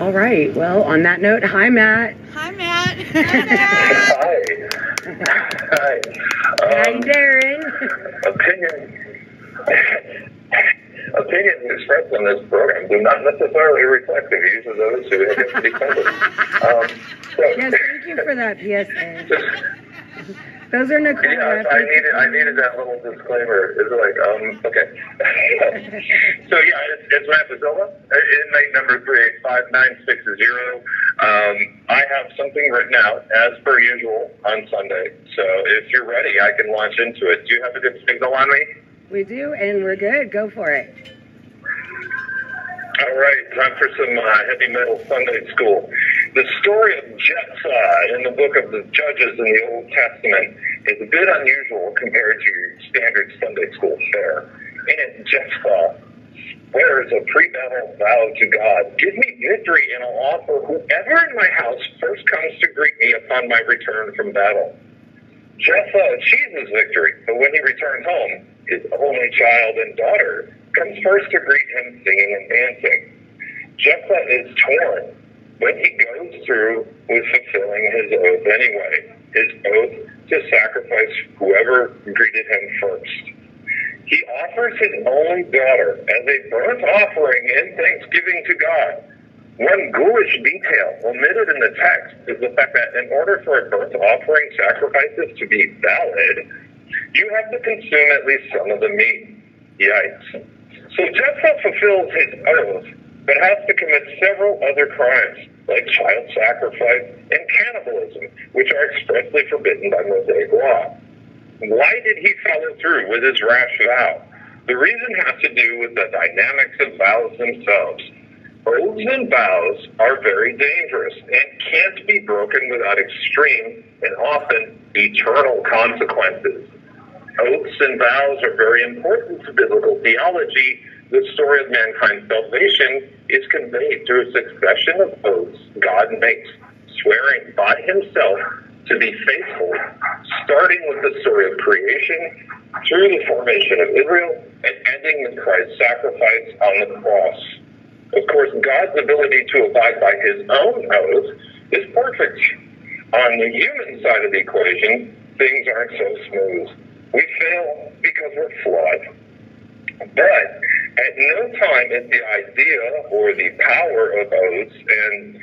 All right. Well, on that note, hi, Matt. Hi, Matt. Hi. Hi. Hi, Darren. Opinions expressed on this program do not necessarily reflect the views of those who have been defended. Yes, thank you for that PSA. Those are Nicole. Yeah, I needed that little disclaimer. It's like, okay. So yeah, it's Matt da Silva, inmate number 385960. I have something written out as per usual on Sunday. So if you're ready, I can launch into it. Do you have a good signal on me? We do, and we're good. Go for it. All right, time for some heavy metal Sunday school. The story of Jephthah in the book of the Judges in the Old Testament is a bit unusual compared to your standard Sunday school fare. In it, Jephthah swears a pre-battle vow to God. Give me victory and I'll offer whoever in my house first comes to greet me upon my return from battle. Jephthah achieves his victory, but when he returns home, his only child and daughter comes first to greet him singing and dancing. Jephthah is torn when he goes through with fulfilling his oath anyway, his oath to sacrifice whoever greeted him first. He offers his only daughter as a burnt offering in thanksgiving to God. One ghoulish detail omitted in the text is the fact that in order for a burnt offering sacrifices to be valid, you have to consume at least some of the meat. Yikes. So Jephthah fulfills his oath, but has to commit several other crimes, like child sacrifice and cannibalism, which are expressly forbidden by Mosaic law. Why did he follow through with his rash vow? The reason has to do with the dynamics of vows themselves. Oaths and vows are very dangerous and can't be broken without extreme and often eternal consequences. Oaths and vows are very important to biblical theology. The story of mankind's salvation is conveyed through a succession of oaths God makes, swearing by himself to be faithful, starting with the story of creation, through the formation of Israel, and ending with Christ's sacrifice on the cross. Of course, God's ability to abide by his own oath is perfect. On the human side of the equation, things aren't so smooth. We fail because we're flawed. But at no time is the idea or the power of oaths and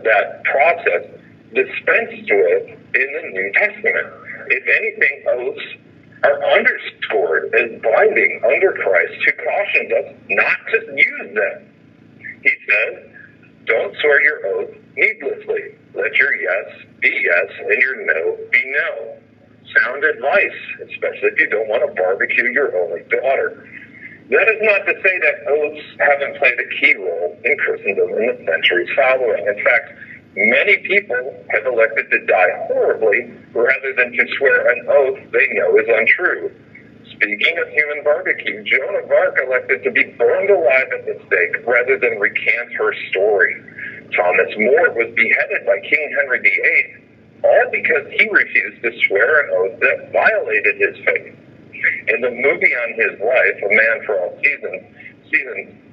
that process dispensed with in the New Testament. If anything, oaths are underscored as binding under Christ, who cautions us not to use them. He says, don't swear your oath needlessly. Let your yes be yes and your no be no. Sound advice, especially if you don't want to barbecue your only daughter. That is not to say that oaths haven't played a key role in Christendom in the centuries following. In fact, many people have elected to die horribly rather than to swear an oath they know is untrue. Speaking of human barbecue, Joan of Arc elected to be burned alive at the stake rather than recant her story. Thomas More was beheaded by King Henry VIII, all because he refused to swear an oath that violated his faith. In the movie on his life, A Man for All Seasons,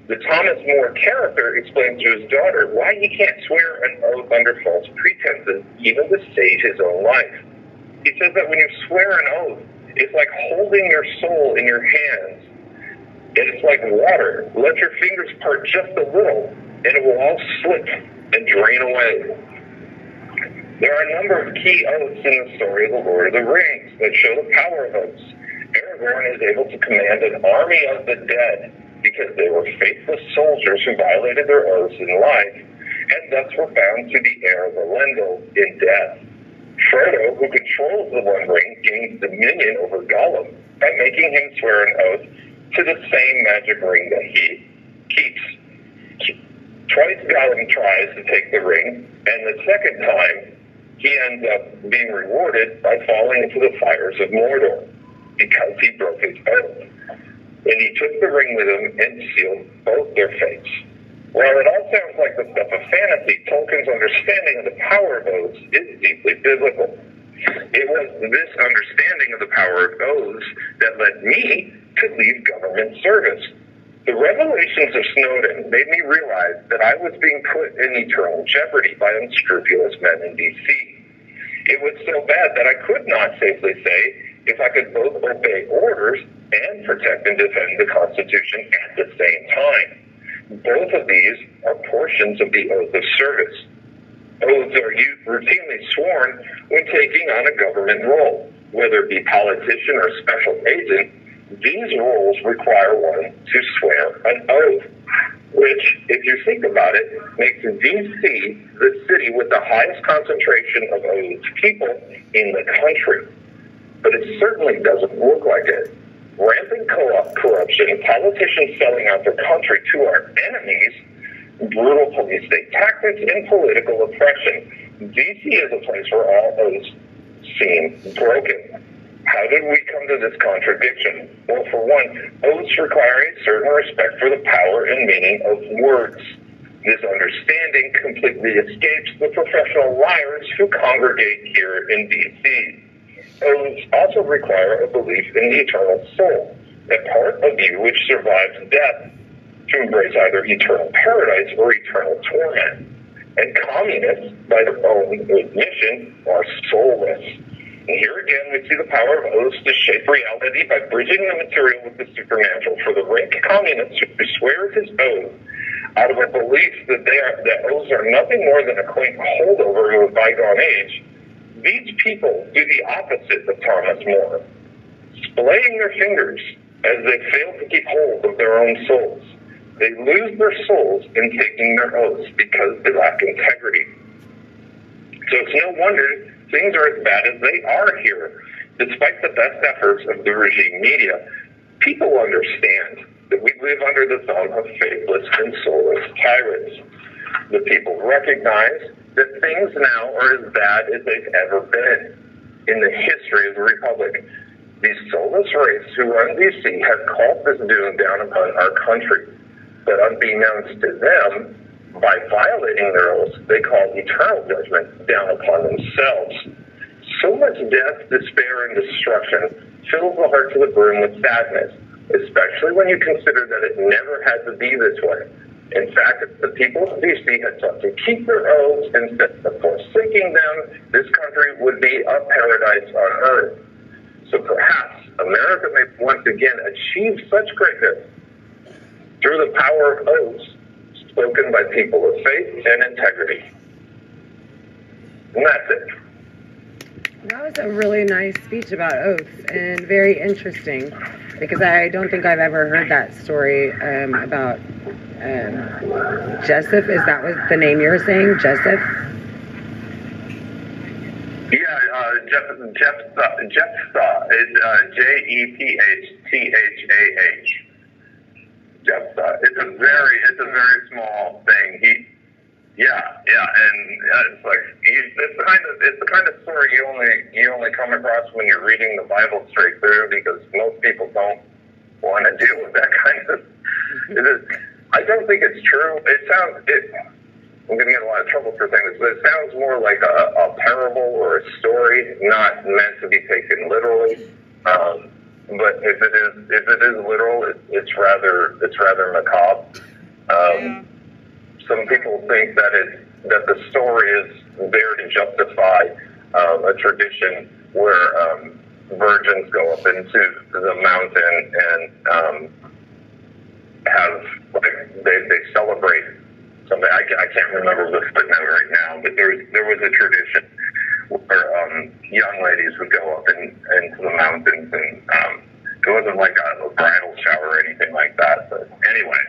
the Thomas More character explains to his daughter why he can't swear an oath under false pretenses, even to save his own life. He says that when you swear an oath, it's like holding your soul in your hands. It's like water. Let your fingers part just a little, and it will all slip and drain away. There are a number of key oaths in the story of the Lord of the Rings that show the power of oaths. Aragorn is able to command an army of the dead because they were faithless soldiers who violated their oaths in life, and thus were bound to the heir of Elendil in death. Frodo, who controls the One Ring, gains dominion over Gollum by making him swear an oath to the same magic ring that he keeps. Twice Gollum tries to take the ring, and the second time he ends up being rewarded by falling into the fires of Mordor because he broke his oath. And he took the ring with him and sealed both their fates. While it all sounds like the stuff of fantasy, Tolkien's understanding of the power of oaths is deeply biblical. It was this understanding of the power of oaths that led me to leave government service. The revelations of Snowden made me realize that I was being put in eternal jeopardy by unscrupulous men in DC. It was so bad that I could not safely say if I could both obey orders and protect and defend the Constitution at the same time. Both of these are portions of the oath of service. Oaths are routinely sworn when taking on a government role, whether it be politician or special agent. These roles require one to swear an oath, which, if you think about it, makes DC the city with the highest concentration of oaths people in the country. But it certainly doesn't look like it. Rampant corruption, politicians selling out their country to our enemies, brutal police state tactics, and political oppression. DC is a place where all oaths seem broken. How did we come to this contradiction? Well, for one, oaths require a certain respect for the power and meaning of words. This understanding completely escapes the professional liars who congregate here in D.C. Oaths also require a belief in the eternal soul, a part of you which survives death, to embrace either eternal paradise or eternal torment. And communists, by their own admission, are soulless. And here again, we see the power of oaths to shape reality by bridging the material with the supernatural. For the rank communist who swears his oath out of a belief that oaths are nothing more than a quaint holdover of a bygone age, these people do the opposite of Thomas More, splaying their fingers as they fail to keep hold of their own souls. They lose their souls in taking their oaths because they lack integrity. So it's no wonder things are as bad as they are here. Despite the best efforts of the regime media, people understand that we live under the thumb of faithless and soulless tyrants. The people recognize that things now are as bad as they've ever been in the history of the Republic. These soulless wraiths who run DC have called this doom down upon our country. But unbeknownst to them, by violating their oaths, they call eternal judgment down upon themselves. So much death, despair, and destruction fills the hearts of the brim with sadness, especially when you consider that it never had to be this way. In fact, if the people of DC had sought to keep their oaths instead of forsaking them, this country would be a paradise on earth. So perhaps America may once again achieve such greatness through the power of oaths spoken by people of faith and integrity. And that's it. That was a really nice speech about oaths and very interesting, because I don't think I've ever heard that story about Jephthah. Is that what the name you were saying, Jephthah? Yeah, Jephthah is Jephthah. Jephthah. It's a very small thing. It's like it's the kind of story you only come across when you're reading the Bible straight through, because most people don't want to deal with that kind of. I don't think it's true. I'm going to get a lot of trouble for saying this, but it sounds more like a parable or a story, not meant to be taken literally. But if it is literal, it's rather macabre. Some people think that the story is there to justify a tradition where virgins go up into the mountain and they celebrate something. I can't remember the footnote right now, but there was a tradition where young ladies would go up into the mountains, and it wasn't like a bridal shower or anything like that. But anyway,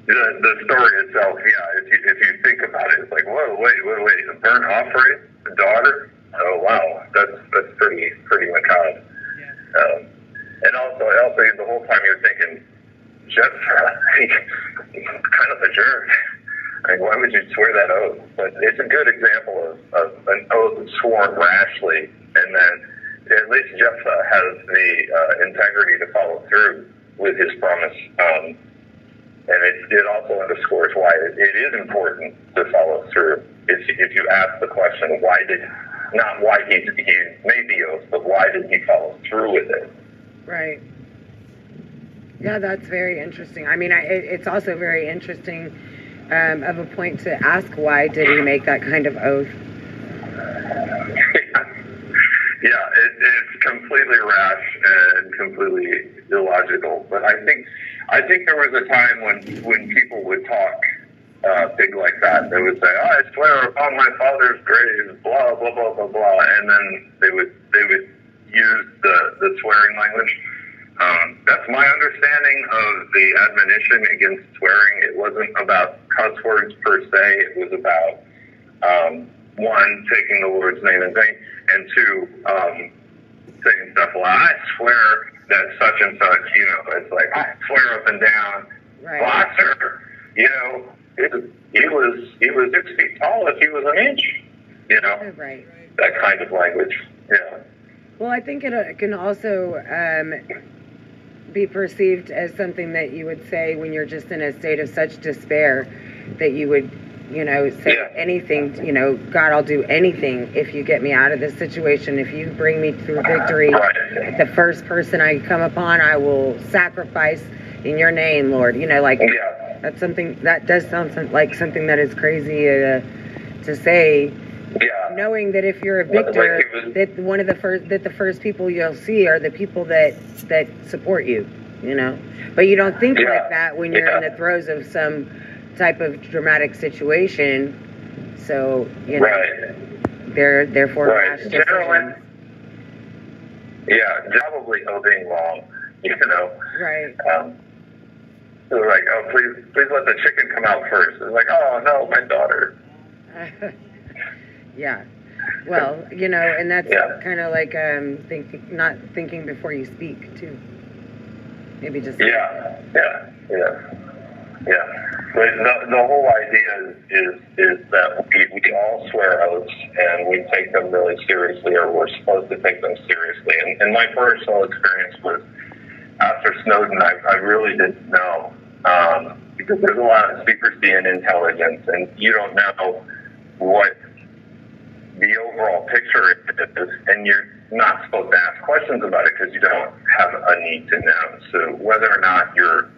the story itself, if you think about it, it's like, whoa, wait, a burnt offering, a daughter? Oh wow, that's pretty macabre. Yeah. And also the whole time you're thinking, Jephthah, he's kind of a jerk. I mean, why would you swear that oath? But it's a good example of an oath sworn rashly, and then at least Jephthah has the integrity to follow through with his promise. And it also underscores why it is important to follow through. If you ask the question, not why he made the oath, but why did he follow through with it? Right. Yeah, that's very interesting. I mean, it's also very interesting of a point to ask, why did he make that kind of oath? Yeah, it's completely rash and completely illogical. But I think there was a time when people would talk big like that. They would say, "Oh, I swear upon my father's grave," blah blah blah blah blah, and then they would use the swearing language. That's my understanding of the admonition against swearing. It wasn't about cuss words per se. It was about one, taking the Lord's name in vain, and two, saying stuff like, "I swear that such and such," you know, it's like, "I swear up and down, Glasser, you know, he was 6 feet tall if he was an inch," you know, that kind of language. Yeah. Well, I think it can also be perceived as something that you would say when you're just in a state of such despair that you would, you know, say anything, you know, "God, I'll do anything if you get me out of this situation. If you bring me through victory, the first person I come upon, I will sacrifice in your name, Lord." You know, like, that's something that does sound like something that is crazy to say. Yeah. Knowing that if you're a victor, that the first people you'll see are the people that support you, you know. But you don't think like that when you're in the throes of some type of dramatic situation. So, you know, therefore rash decisions. Yeah, probably obeying wrong, you know. Right. They're like, "Oh, please let the chicken come out first." It's like, "Oh no, my daughter." Yeah. Well, you know, and that's kind of like not thinking before you speak too. Maybe just Yeah. But the whole idea is that we all swear oaths and we take them really seriously, or we're supposed to take them seriously. And my personal experience was after Snowden, I really didn't know, because there's a lot of secrecy and intelligence, and you don't know what the overall picture is, and you're not supposed to ask questions about it because you don't have a need to know. So whether or not you're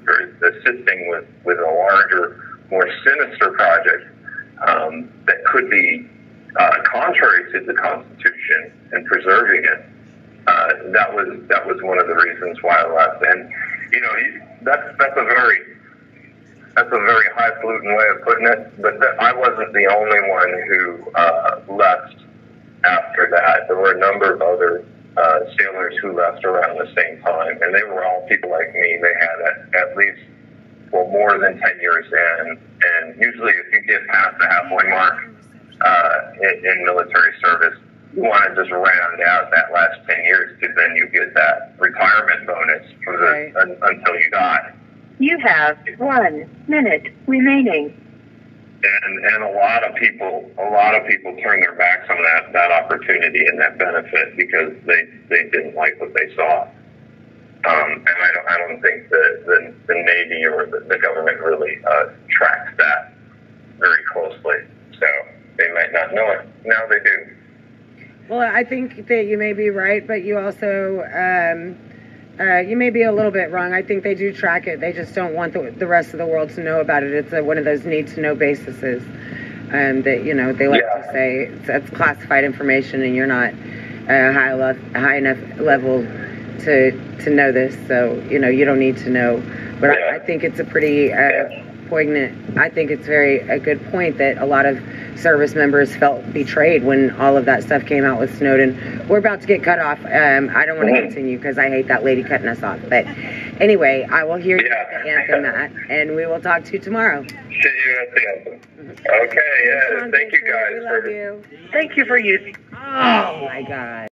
assisting with a larger, more sinister project that could be contrary to the Constitution and preserving it, that was one of the reasons why I left. And you know, that's a very highfalutin way of putting it, but I wasn't the only one who left after that. There were a number of other sailors who left around the same time, and they were all people like me. They had at least, more than 10 years in, and usually if you get past the halfway mark in military service, you want to just round out that last 10 years, because then you get that retirement bonus for until you die. You have 1 minute remaining. And a lot of people turn their backs on that opportunity and that benefit because they didn't like what they saw. And I don't think the Navy or the government really tracks that very closely. So they might not know it. Now they do. Well, I think that you may be right, but you also you may be a little bit wrong. I think they do track it. They just don't want the rest of the world to know about it. It's one of those need-to-know bases, that, you know, they like to say it's classified information, and you're not high enough level to know this. So, you know, you don't need to know. But I think it's a pretty poignant. I think it's a good point that a lot of service members felt betrayed when all of that stuff came out with Snowden. We're about to get cut off. I don't want to continue because I hate that lady cutting us off. But anyway, I will hear you at the anthem, Matt, and we will talk to you tomorrow. See you at the anthem. Okay, yeah. Thank you guys. We love you. Thank you for using. Oh my God.